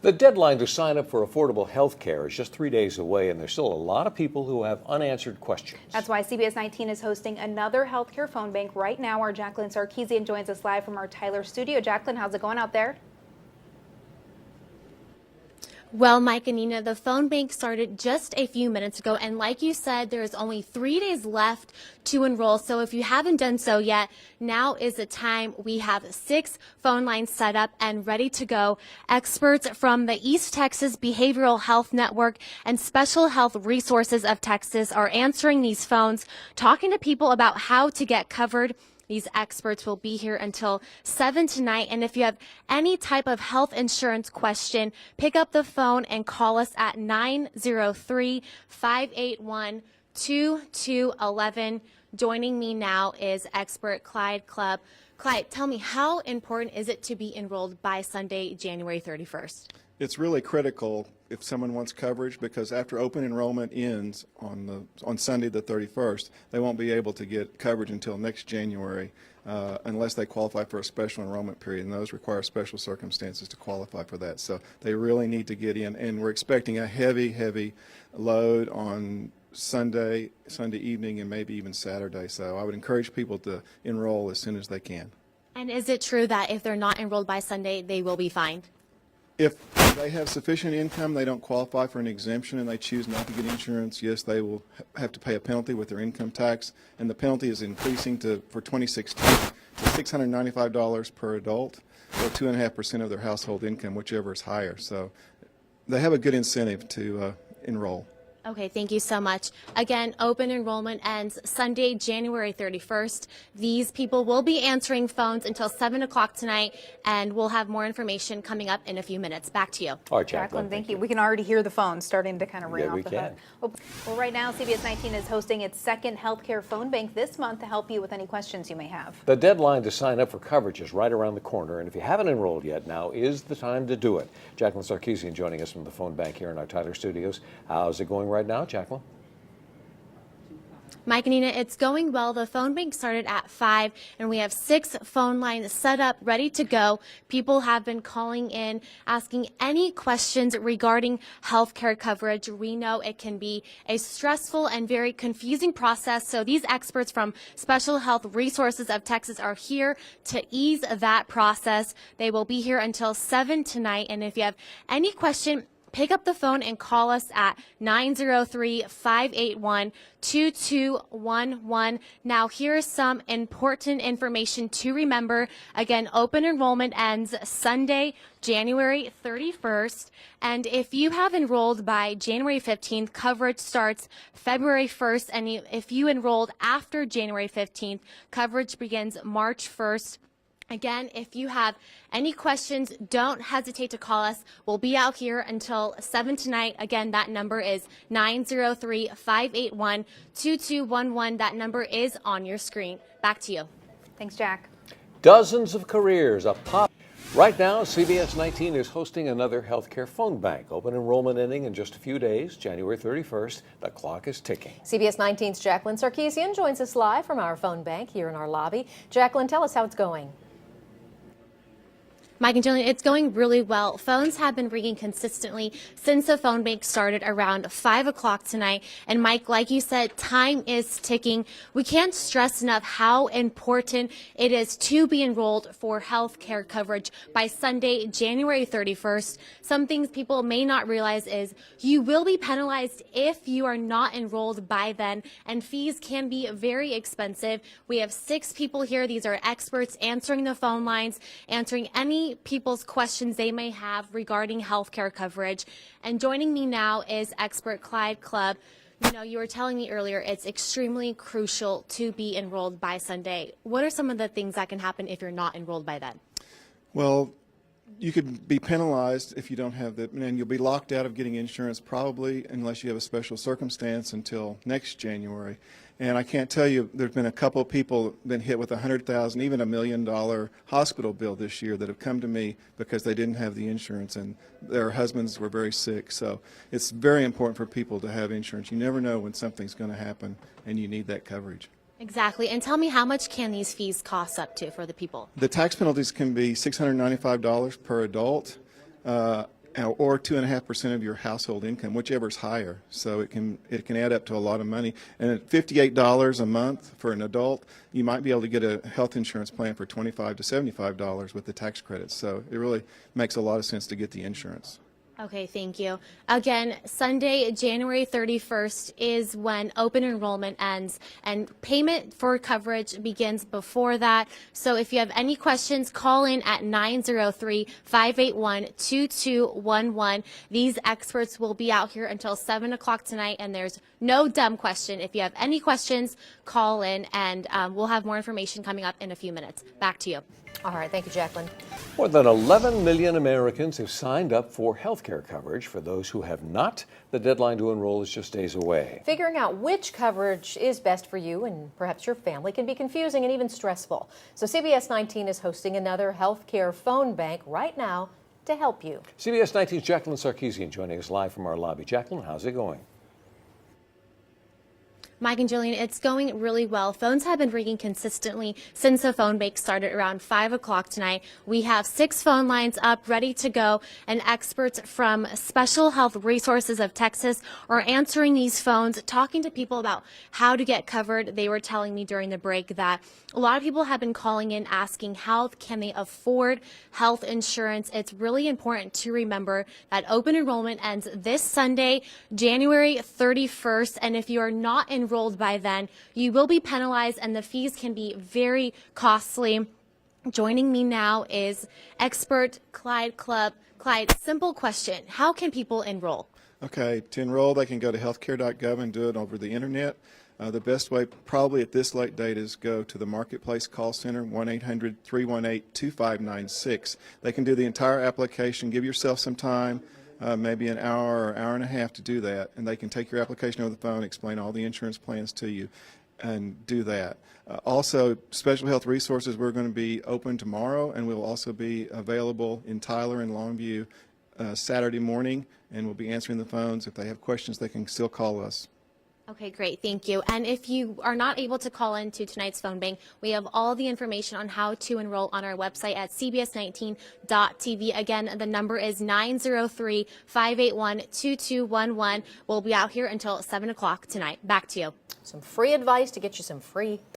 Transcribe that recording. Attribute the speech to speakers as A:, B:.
A: The deadline to sign up for affordable health care is just 3 days away, and there's still a lot of people who have unanswered questions.
B: That's why CBS19 is hosting another healthcare phone bank right now. Our Jacqueline Sarkeesian joins us live from our Tyler studio. Jacqueline, how's it going out there?
C: Well, Mike and Nina, the phone bank started just a few minutes ago, and like you said, there is only 3 days left to enroll. So if you haven't done so yet, now is the time. We have 6 phone lines set up and ready to go. Experts from the East Texas Behavioral Health Network and Special Health Resources of Texas are answering these phones, talking to people about how to get covered. These experts will be here until 7 tonight. And if you have any type of health insurance question, pick up the phone and call us at 903-581-2211. Joining me now is expert Clyde Clubb. Clyde, tell me, how important is it to be enrolled by Sunday, January 31st?
D: It's really critical if someone wants coverage, because after open enrollment ends on Sunday the 31st, they won't be able to get coverage until next January unless they qualify for a special enrollment period, and those require special circumstances to qualify for that. So they really need to get in, and we're expecting a heavy load on Sunday evening, and maybe even Saturday. So I would encourage people to enroll as soon as they can.
C: And is it true that if they're not enrolled by Sunday, they will be fined?
D: If they have sufficient income, they don't qualify for an exemption, and they choose not to get insurance, yes, they will have to pay a penalty with their income tax, and the penalty is increasing for 2016 to $695 per adult, or 2.5% of their household income, whichever is higher. So they have a good incentive to enroll.
C: Okay, thank you so much. Again, open enrollment ends Sunday, January 31st. These people will be answering phones until 7 o'clock tonight, and we'll have more information coming up in a few minutes. Back to you.
A: All right,
B: Jacqueline, thank you. We can already hear the phone starting to kind of ring
A: Yeah,
B: off
A: we
B: the
A: can.
B: hook. Well, right now, CBS19 is hosting its second healthcare phone bank this month to help you with any questions you may have.
A: The deadline to sign up for coverage is right around the corner, and if you haven't enrolled yet, now is the time to do it. Jacqueline Sarkeesian joining us from the phone bank here in our Tyler studios. How's it going right now, Jacqueline?
C: Mike and Nina, it's going well. The phone bank started at 5, and we have 6 phone lines set up, ready to go. People have been calling in, asking any questions regarding health care coverage. We know it can be a stressful and very confusing process, so these experts from Special Health Resources of Texas are here to ease that process. They will be here until 7 tonight, and if you have any question, pick up the phone and call us at 903-581-2211. Now, here's some important information to remember. Again, open enrollment ends Sunday, January 31st. And if you have enrolled by January 15th, coverage starts February 1st. And if you enrolled after January 15th, coverage begins March 1st. Again, if you have any questions, don't hesitate to call us. We'll be out here until 7 tonight. Again, that number is 903-581-2211. That number is on your screen. Back to you.
B: Thanks, Jack.
A: Dozens of careers a pop. Right now, CBS19 is hosting another healthcare phone bank. Open enrollment ending in just a few days, January 31st. The clock is ticking.
E: CBS19's Jacqueline Sarkeesian joins us live from our phone bank here in our lobby. Jacqueline, tell us how it's going.
C: Mike and Jillian, it's going really well. Phones have been ringing consistently since the phone bank started around 5 o'clock tonight. And Mike, like you said, time is ticking. We can't stress enough how important it is to be enrolled for health care coverage by Sunday, January 31st. Some things people may not realize is you will be penalized if you are not enrolled by then, and fees can be very expensive. We have 6 people here. These are experts answering the phone lines, answering any people's questions they may have regarding health care coverage. And joining me now is expert Clyde Clubb. You know, you were telling me earlier it's extremely crucial to be enrolled by Sunday. What are some of the things that can happen if you're not enrolled by then?
D: Well, you could be penalized if you don't have the, and you'll be locked out of getting insurance probably unless you have a special circumstance until next January. And I can't tell you, there's been a couple of people been hit with $100,000, even $1 million hospital bill this year that have come to me because they didn't have the insurance and their husbands were very sick. So it's very important for people to have insurance. You never know when something's going to happen and you need that coverage.
C: Exactly. And tell me, how much can these fees cost up to for the people?
D: The tax penalties can be $695 per adult. or 2.5% of your household income, whichever is higher. So it can add up to a lot of money. And at $58 a month for an adult, you might be able to get a health insurance plan for $25 to $75 with the tax credits. So it really makes a lot of sense to get the insurance.
C: Okay, thank you. Again, Sunday, January 31st is when open enrollment ends, and payment for coverage begins before that. So if you have any questions, call in at 903-581-2211. These experts will be out here until 7 o'clock tonight, and there's no dumb question. If you have any questions, call in, and we'll have more information coming up in a few minutes. Back to you.
E: All right, thank you, Jacqueline.
A: More than 11 million Americans have signed up for health care coverage. For those who have not, the deadline to enroll is just days away.
E: Figuring out which coverage is best for you and perhaps your family can be confusing and even stressful. So CBS19 is hosting another healthcare phone bank right now to help you.
A: CBS 19's Jacqueline Sarkeesian joining us live from our lobby. Jacqueline, how's it going?
C: Mike and Jillian, it's going really well. Phones have been ringing consistently since the phone bank started around 5 o'clock tonight. We have 6 phone lines up, ready to go, and experts from Special Health Resources of Texas are answering these phones, talking to people about how to get covered. They were telling me during the break that a lot of people have been calling in asking how can they afford health insurance. It's really important to remember that open enrollment ends this Sunday, January 31st, and if you are not enrolled by then, you will be penalized and the fees can be very costly. Joining me now is expert Clyde Clubb. Clyde, simple question. How can people enroll?
D: Okay, to enroll, they can go to healthcare.gov and do it over the internet. The best way, probably at this late date, is go to the Marketplace call center, 1-800-318-2596. They can do the entire application. Give yourself some time, maybe an hour or hour and a half to do that, and they can take your application over the phone, explain all the insurance plans to you, and do that. Also, Special Health Resources, we're going to be open tomorrow, and we'll also be available in Tyler and Longview Saturday morning, and we'll be answering the phones. If they have questions, they can still call us.
C: Okay, great. Thank you. And if you are not able to call into tonight's phone bank, we have all the information on how to enroll on our website at cbs19.tv. Again, the number is 903-581-2211. We'll be out here until 7 o'clock tonight. Back to you.
E: Some free advice to get you some free